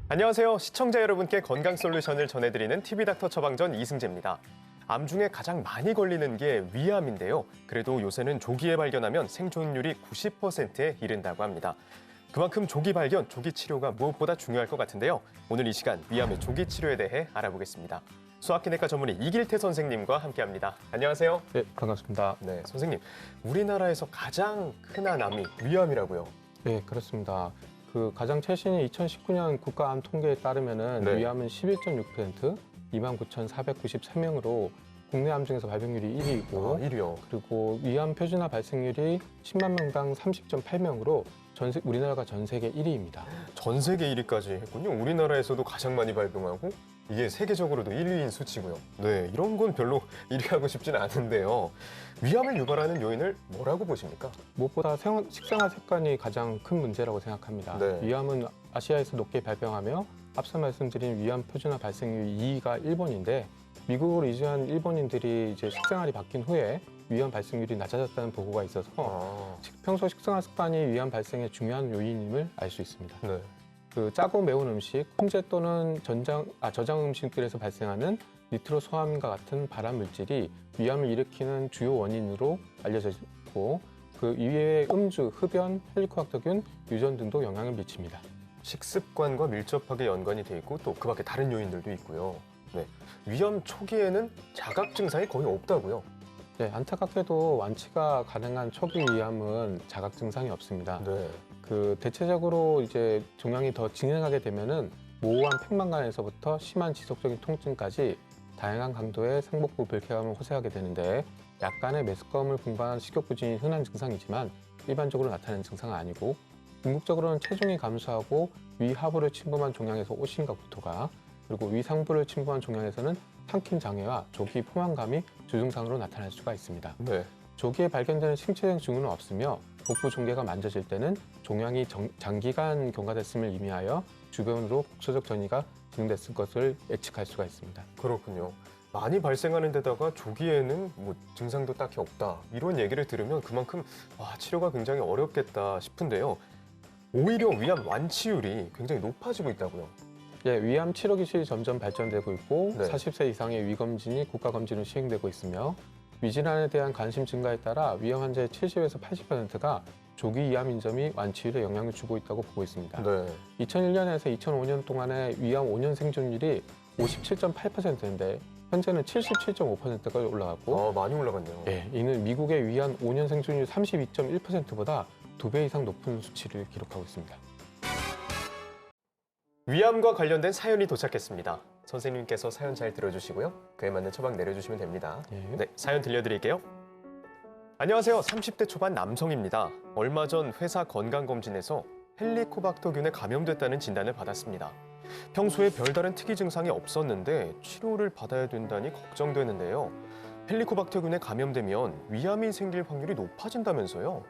안녕하세요. 시청자 여러분께 건강 솔루션을 전해드리는 TV닥터 처방전 이승재입니다. 암 중에 가장 많이 걸리는 게 위암인데요. 그래도 요새는 조기에 발견하면 생존율이 90%에 이른다고 합니다. 그만큼 조기 발견, 조기 치료가 무엇보다 중요할 것 같은데요. 오늘 이 시간 위암의 조기 치료에 대해 알아보겠습니다. 소아기내과 전문의 이길태 선생님과 함께합니다. 안녕하세요. 네, 반갑습니다. 네, 선생님. 우리나라에서 가장 흔한 암이 위암이라고요? 네, 그렇습니다. 가장 최신의 2019년 국가암 통계에 따르면은 네. 위암은 11.6%, 29,493명으로 국내 암 중에서 발병률이 1위이고, 1위요. 그리고 위암 표준화 발생률이 10만 명당 30.8명으로 우리나라가 전 세계 1위입니다. 전 세계 1위까지 했군요. 우리나라에서도 가장 많이 발병하고 이게 세계적으로도 1위인 수치고요. 네, 이런 건 별로 1위하고 싶지는 않은데요. 위암을 유발하는 요인을 뭐라고 보십니까? 무엇보다 식생활 습관이 가장 큰 문제라고 생각합니다. 네. 위암은 아시아에서 높게 발병하며 앞서 말씀드린 위암 표준화 발생률 2위가 일본인데 미국으로 이주한 일본인들이 이제 식생활이 바뀐 후에 위암 발생률이 낮아졌다는 보고가 있어서 평소 식생활 습관이 위암 발생의 중요한 요인임을 알 수 있습니다. 네. 짜고 매운 음식, 훈제 또는 저장 음식들에서 발생하는 니트로소아민과 같은 발암 물질이 위암을 일으키는 주요 원인으로 알려져 있고 그 이외에 음주, 흡연, 헬리코박터균, 유전 등도 영향을 미칩니다. 식습관과 밀접하게 연관이 돼 있고 또 그 밖에 다른 요인들도 있고요. 네. 위암 초기에는 자각 증상이 거의 없다고요? 네, 안타깝게도 완치가 가능한 초기 위암은 자각 증상이 없습니다. 네. 대체적으로 이제 종양이 더 진행하게 되면은 모호한 팽만감에서부터 심한 지속적인 통증까지 다양한 강도의 상복부 불쾌감을 호소하게 되는데 약간의 메스꺼움을 분반한 식욕부진이 흔한 증상이지만 일반적으로 나타나는 증상은 아니고 궁극적으로는 체중이 감소하고 위 하부를 침범한 종양에서 오심과 구토가 그리고 위 상부를 침범한 종양에서는 삼킴 장애와 조기 포만감이 주증상으로 나타날 수가 있습니다. 네. 조기에 발견되는 신체적 징후는 없으며 복부 종괴가 만져질 때는 종양이 장기간 경과됐음을 의미하여 주변으로 국소적 전이가 진행됐을 것을 예측할 수가 있습니다. 그렇군요. 많이 발생하는 데다가 조기에는 증상도 딱히 없다. 이런 얘기를 들으면 그만큼 치료가 굉장히 어렵겠다 싶은데요. 오히려 위암 완치율이 굉장히 높아지고 있다고요. 예, 위암 치료 기술이 점점 발전되고 있고 네. 40세 이상의 위검진이 국가검진으로 시행되고 있으며 위질환에 대한 관심 증가에 따라 위암 환자의 70에서 80%가 조기 위암 인점이 완치율에 영향을 주고 있다고 보고 있습니다. 네. 2001년에서 2005년 동안의 위암 5년 생존율이 57.8%인데 현재는 77.5%까지 올라갔고 많이 올라갔네요. 예, 이는 미국의 위암 5년 생존율 32.1%보다 2배 이상 높은 수치를 기록하고 있습니다. 위암과 관련된 사연이 도착했습니다. 선생님께서 사연 잘 들어주시고요. 그에 맞는 처방 내려주시면 됩니다. 예. 네, 사연 들려드릴게요. 안녕하세요. 30대 초반 남성입니다. 얼마 전 회사 건강검진에서 헬리코박터균에 감염됐다는 진단을 받았습니다. 평소에 별다른 특이 증상이 없었는데 치료를 받아야 된다니 걱정되는데요. 헬리코박터균에 감염되면 위암이 생길 확률이 높아진다면서요.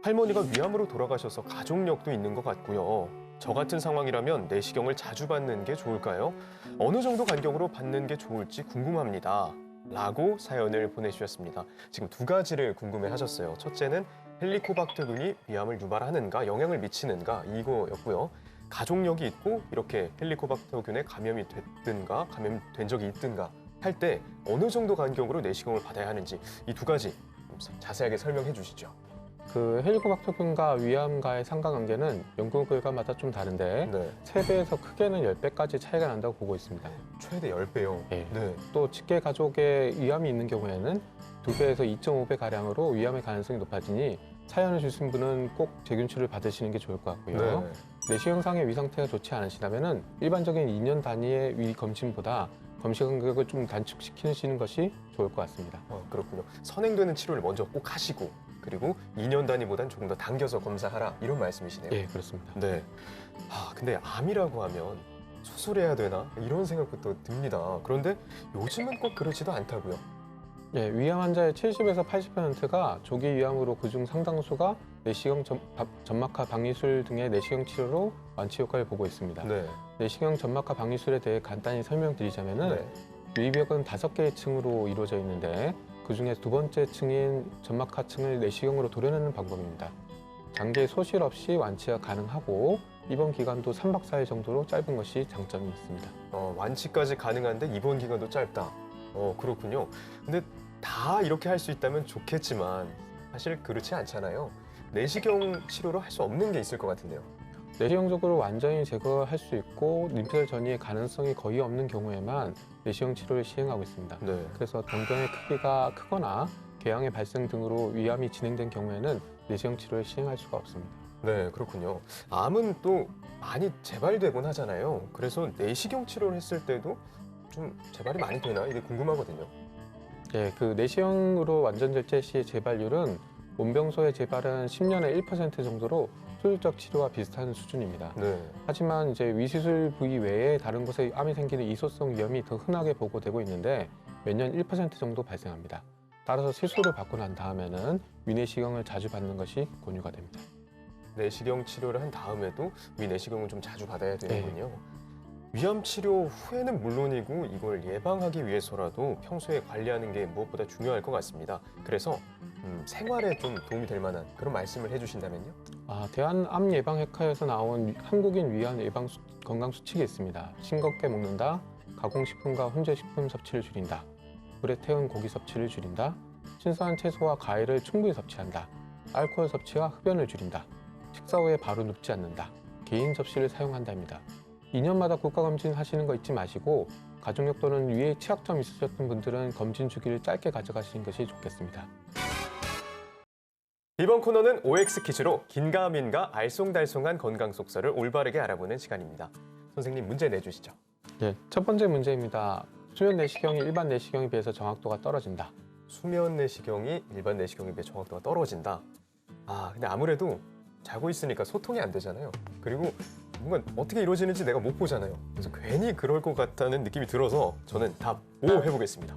할머니가 위암으로 돌아가셔서 가족력도 있는 것 같고요. 저 같은 상황이라면 내시경을 자주 받는 게 좋을까요? 어느 정도 간격으로 받는 게 좋을지 궁금합니다. 라고 사연을 보내주셨습니다. 지금 두 가지를 궁금해 하셨어요. 첫째는 헬리코박터균이 위암을 유발하는가, 영향을 미치는가 이거였고요. 가족력이 있고 이렇게 헬리코박터균에 감염이 됐든가, 감염된 적이 있든가 할 때 어느 정도 간격으로 내시경을 받아야 하는지 이 두 가지 자세하게 설명해 주시죠. 헬리코박터균과 위암과의 상관관계는 연구 결과마다 좀 다른데 네. 3배에서 크게는 10배까지 차이가 난다고 보고 있습니다. 최대 10배요? 예. 네. 또 직계 가족에 위암이 있는 경우에는 2배에서 2.5배 가량으로 위암의 가능성이 높아지니 사연을 주신 분은 꼭 재균치료를 받으시는 게 좋을 것 같고요. 네. 내시경상의 위 상태가 좋지 않으시다면 일반적인 2년 단위의 위 검진보다 검시 간격을 좀 단축시키시는 것이 좋을 것 같습니다. 그렇군요. 선행되는 치료를 먼저 꼭 하시고 그리고 2년 단위보단 조금 더 당겨서 검사하라 이런 말씀이시네요. 예, 그렇습니다. 네. 근데 암이라고 하면 수술해야 되나 이런 생각부터 듭니다. 그런데 요즘은 꼭 그렇지도 않다고요. 예, 위암 환자의 70에서 80%가 조기 위암으로 그중 상당수가 내시경 점막하 방위술 등의 내시경 치료로 완치 효과를 보고 있습니다. 네. 내시경 점막하 방위술에 대해 간단히 설명드리자면은 네. 유의벽은 5개의 층으로 이루어져 있는데 그중에 두 번째 층인 점막하층을 내시경으로 도려내는 방법입니다. 장기의 소실 없이 완치가 가능하고 입원 기간도 3박 4일 정도로 짧은 것이 장점이 있습니다. 완치까지 가능한데 입원 기간도 짧다. 그렇군요. 근데 다 이렇게 할 수 있다면 좋겠지만 사실 그렇지 않잖아요. 내시경 치료로 할 수 없는 게 있을 것 같은데요. 내시경적으로 완전히 제거할 수 있고 림프절 전이의 가능성이 거의 없는 경우에만 내시경 치료를 시행하고 있습니다. 네. 그래서 동경의 크기가 크거나 궤양의 발생 등으로 위암이 진행된 경우에는 내시경 치료를 시행할 수가 없습니다. 네, 그렇군요. 암은 또 많이 재발되곤 하잖아요. 그래서 내시경 치료를 했을 때도 좀 재발이 많이 되나 이게 궁금하거든요. 예, 그 내시경으로 완전 절제 시의 재발률은 문병소의 재발은 10년에 1% 정도로 수술적 치료와 비슷한 수준입니다. 네. 하지만 이제 위시술 부위 외에 다른 곳에 암이 생기는 이소성 위험이 더 흔하게 보고되고 있는데 매년 1% 정도 발생합니다. 따라서 시술을 받고 난 다음에는 위내시경을 자주 받는 것이 권유가 됩니다. 내시경 치료를 한 다음에도 위내시경을 좀 자주 받아야 되는군요. 위암 치료 후에는 물론이고 이걸 예방하기 위해서라도 평소에 관리하는 게 무엇보다 중요할 것 같습니다. 그래서 생활에 좀 도움이 될 만한 그런 말씀을 해주신다면요? 대한암예방학회에서 나온 한국인 위암 예방 건강 수칙이 있습니다. 싱겁게 먹는다, 가공식품과 혼재식품 섭취를 줄인다, 불에 태운 고기 섭취를 줄인다, 신선한 채소와 과일을 충분히 섭취한다, 알코올 섭취와 흡연을 줄인다, 식사 후에 바로 눕지 않는다, 개인 접시를 사용한다입니다. 2년마다 국가검진 하시는 거 잊지 마시고 가족력 또는 위에 취약점 있으셨던 분들은 검진 주기를 짧게 가져가시는 것이 좋겠습니다. 이번 코너는 OX 퀴즈로 긴가민가 알쏭달쏭한 건강 속설을 올바르게 알아보는 시간입니다. 선생님 문제 내주시죠. 네, 첫 번째 문제입니다. 수면 내시경이 일반 내시경에 비해서 정확도가 떨어진다. 수면 내시경이 일반 내시경에 비해 정확도가 떨어진다. 근데 아무래도 자고 있으니까 소통이 안 되잖아요. 그리고 뭔가 어떻게 이루어지는지 내가 못 보잖아요. 그래서 괜히 그럴 것 같다는 느낌이 들어서 저는 답 O 해보겠습니다.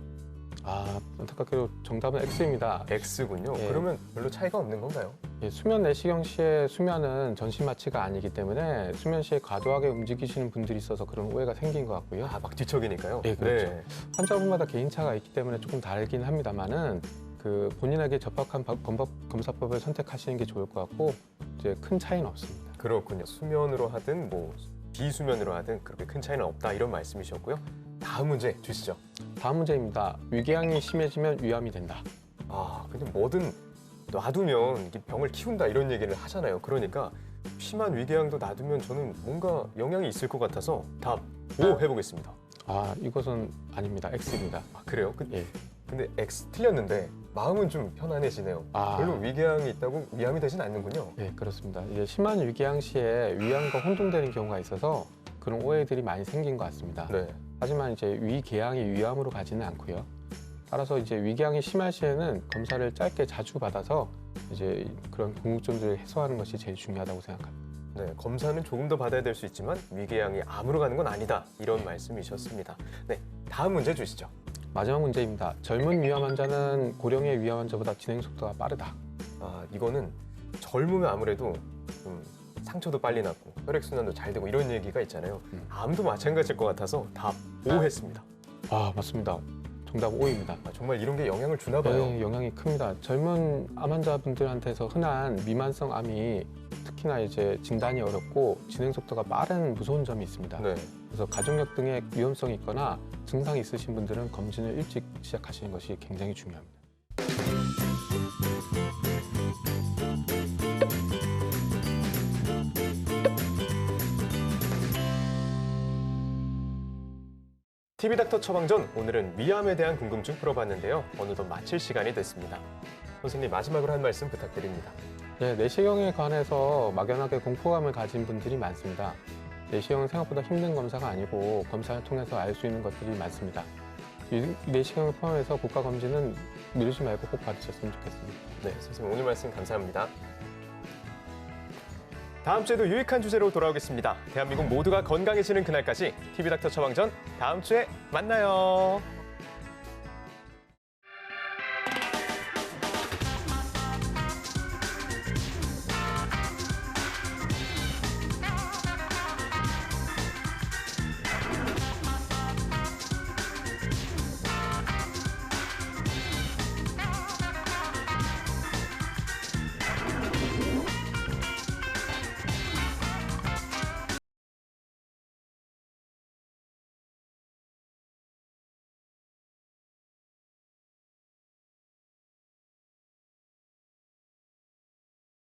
안타깝게도 정답은 X입니다. X군요. 예. 그러면 별로 차이가 없는 건가요? 예, 수면 내시경 시의 수면은 전신 마취가 아니기 때문에 수면 시에 과도하게 움직이시는 분들이 있어서 그런 오해가 생긴 것 같고요. 막 뒤척이니까요. 예, 그렇죠. 환자분마다 개인차가 있기 때문에 조금 다르긴 합니다만은 그 본인에게 적합한 검사법을 선택하시는 게 좋을 것 같고 이제 큰 차이는 없습니다. 그렇군요. 수면으로 하든 뭐 비수면으로 하든 그렇게 큰 차이는 없다 이런 말씀이셨고요. 다음 문제 주시죠. 다음 문제입니다. 위궤양이 심해지면 위암이 된다. 근데 뭐든 놔두면 이게 병을 키운다 이런 얘기를 하잖아요. 그러니까 심한 위궤양도 놔두면 저는 뭔가 영향이 있을 것 같아서 답 O 해보겠습니다. 이것은 아닙니다. X입니다. 그래요? 예. 근데 X 틀렸는데 마음은 좀 편안해지네요. 별로 위궤양이 있다고 위암이 되진 않는군요. 네, 그렇습니다. 이제 심한 위궤양 시에 위암과 혼동되는 경우가 있어서 그런 오해들이 많이 생긴 것 같습니다. 네. 하지만 이제 위궤양이 위암으로 가지는 않고요. 따라서 이제 위궤양이 심할 시에는 검사를 짧게 자주 받아서 이제 그런 궁금증들을 해소하는 것이 제일 중요하다고 생각합니다. 네, 검사는 조금 더 받아야 될 수 있지만 위궤양이 암으로 가는 건 아니다 이런 말씀이셨습니다. 네, 다음 문제 주시죠. 마지막 문제입니다. 젊은 위암 환자는 고령의 위암 환자보다 진행 속도가 빠르다. 이거는 젊으면 아무래도 좀 상처도 빨리 낫고 혈액순환도 잘 되고 이런 얘기가 있잖아요. 암도 마찬가지일 것 같아서 답 O 했습니다. 맞습니다. 정답 O입니다. 정말 이런 게 영향을 주나 봐요. 네, 영향이 큽니다. 젊은 암 환자분들한테서 흔한 미만성 암이 특히나 이제 진단이 어렵고 진행 속도가 빠른 무서운 점이 있습니다. 네. 그래서 가족력 등의 위험성이 있거나 증상이 있으신 분들은 검진을 일찍 시작하시는 것이 굉장히 중요합니다. TV닥터 처방전, 오늘은 위암에 대한 궁금증 풀어봤는데요. 어느덧 마칠 시간이 됐습니다. 선생님 마지막으로 한 말씀 부탁드립니다. 네, 내시경에 관해서 막연하게 공포감을 가진 분들이 많습니다. 내시경은 생각보다 힘든 검사가 아니고 검사를 통해서 알 수 있는 것들이 많습니다. 이 내시경을 포함해서 국가검진은 미루지 말고 꼭 받으셨으면 좋겠습니다. 네, 선생님 오늘 말씀 감사합니다. 다음 주에도 유익한 주제로 돌아오겠습니다. 대한민국 모두가 건강해지는 그날까지 TV닥터 처방전 다음 주에 만나요.